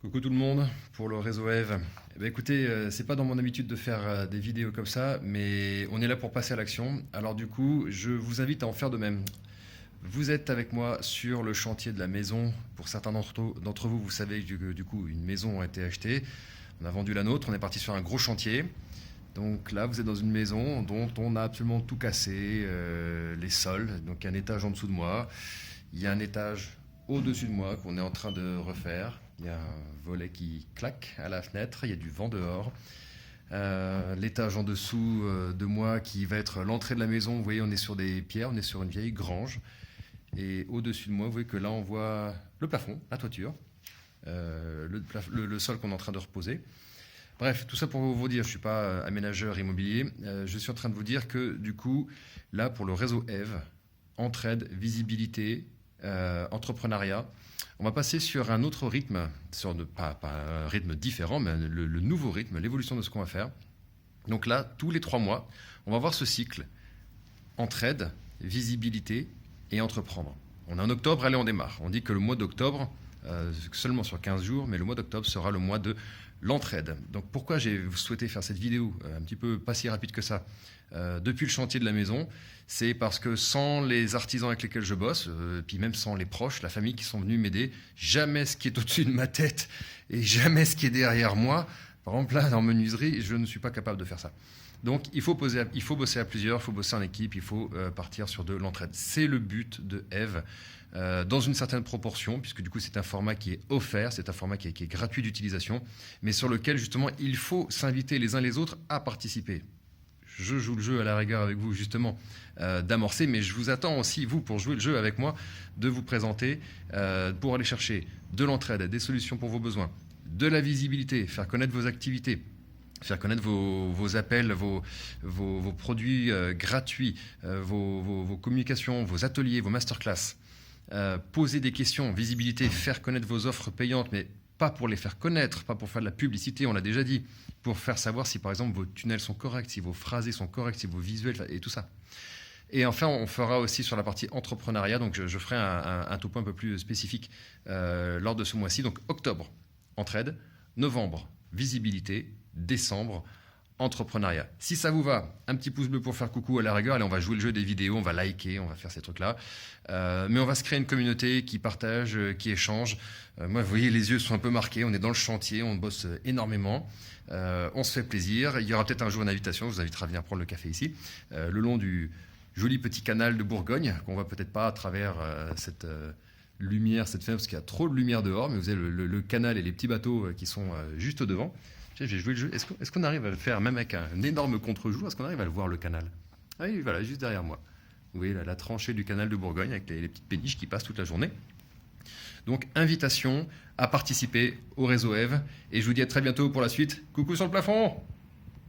Coucou tout le monde, pour le réseau Eve. Eh ben écoutez, c'est pas dans mon habitude de faire des vidéos comme ça, mais on est là pour passer à l'action. Alors du coup, je vous invite à en faire de même. Vous êtes avec moi sur le chantier de la maison. Pour certains d'entre vous, vous savez que du coup, une maison a été achetée. On a vendu la nôtre, on est parti sur un gros chantier. Donc là, vous êtes dans une maison dont on a absolument tout cassé, les sols. Donc il y a un étage en dessous de moi, il y a un étage au-dessus de moi qu'on est en train de refaire. Il y a un volet qui claque à la fenêtre, il y a du vent dehors. L'étage en dessous de moi qui va être l'entrée de la maison, vous voyez, on est sur des pierres, on est sur une vieille grange. Et au-dessus de moi, vous voyez que là, on voit le plafond, la toiture, le sol qu'on est en train de reposer. Bref, tout ça pour vous dire, je ne suis pas aménageur immobilier, je suis en train de vous dire que du coup, là, pour le réseau Eve, entraide, visibilité, entrepreneuriat, on va passer sur un autre rythme, pas un rythme différent, mais le nouveau rythme, l'évolution de ce qu'on va faire. Donc là, tous les 3 mois, on va voir ce cycle, entraide, visibilité et entreprendre. On est en octobre, allez, on démarre. On dit que le mois d'octobre, seulement sur 15 jours, mais le mois d'octobre sera le mois de l'entraide. Donc pourquoi j'ai souhaité faire cette vidéo, un petit peu pas si rapide que ça, depuis le chantier de la maison, c'est parce que sans les artisans avec lesquels je bosse, puis même sans les proches, la famille qui sont venus m'aider, jamais ce qui est au-dessus de ma tête et jamais ce qui est derrière moi, par exemple là en menuiserie, je ne suis pas capable de faire ça. Donc il faut bosser à plusieurs, il faut bosser en équipe, il faut partir sur de l'entraide. C'est le but de Eve, dans une certaine proportion, puisque du coup c'est un format qui est offert, c'est un format qui est gratuit d'utilisation, mais sur lequel justement il faut s'inviter les uns les autres à participer. Je joue le jeu à la rigueur avec vous justement d'amorcer, mais je vous attends aussi, vous, pour jouer le jeu avec moi, de vous présenter, pour aller chercher de l'entraide, des solutions pour vos besoins, de la visibilité, faire connaître vos activités, faire connaître vos appels, vos produits gratuits, vos communications, vos ateliers, vos masterclass, poser des questions, visibilité, faire connaître vos offres payantes, mais pas pour les faire connaître, pas pour faire de la publicité, on l'a déjà dit, pour faire savoir si par exemple vos tunnels sont corrects, si vos phrasés sont corrects, si vos visuels et tout ça. Et enfin, on fera aussi sur la partie entrepreneuriat, donc je ferai un topo un peu plus spécifique lors de ce mois-ci. Donc octobre, entraide, novembre, visibilité, décembre, entrepreneuriat. Si ça vous va, un petit pouce bleu pour faire coucou à la rigueur. Allez, on va jouer le jeu des vidéos, on va liker, on va faire ces trucs-là. Mais on va se créer une communauté qui partage, qui échange. Moi, vous voyez, les yeux sont un peu marqués. On est dans le chantier, on bosse énormément. On se fait plaisir. Il y aura peut-être un jour une invitation, je vous inviterai à venir prendre le café ici, le long du joli petit canal de Bourgogne, qu'on voit peut-être pas à travers cette lumière, cette fenêtre, parce qu'il y a trop de lumière dehors, mais vous avez le canal et les petits bateaux qui sont juste devant. J'ai joué le jeu. Est-ce qu'on arrive à le faire, même avec un énorme contre-jour, est-ce qu'on arrive à le voir, le canal? Ah oui, voilà, juste derrière moi. Vous voyez la tranchée du canal de Bourgogne avec les petites péniches qui passent toute la journée. Donc, invitation à participer au réseau Eve. Et je vous dis à très bientôt pour la suite. Coucou sur le plafond!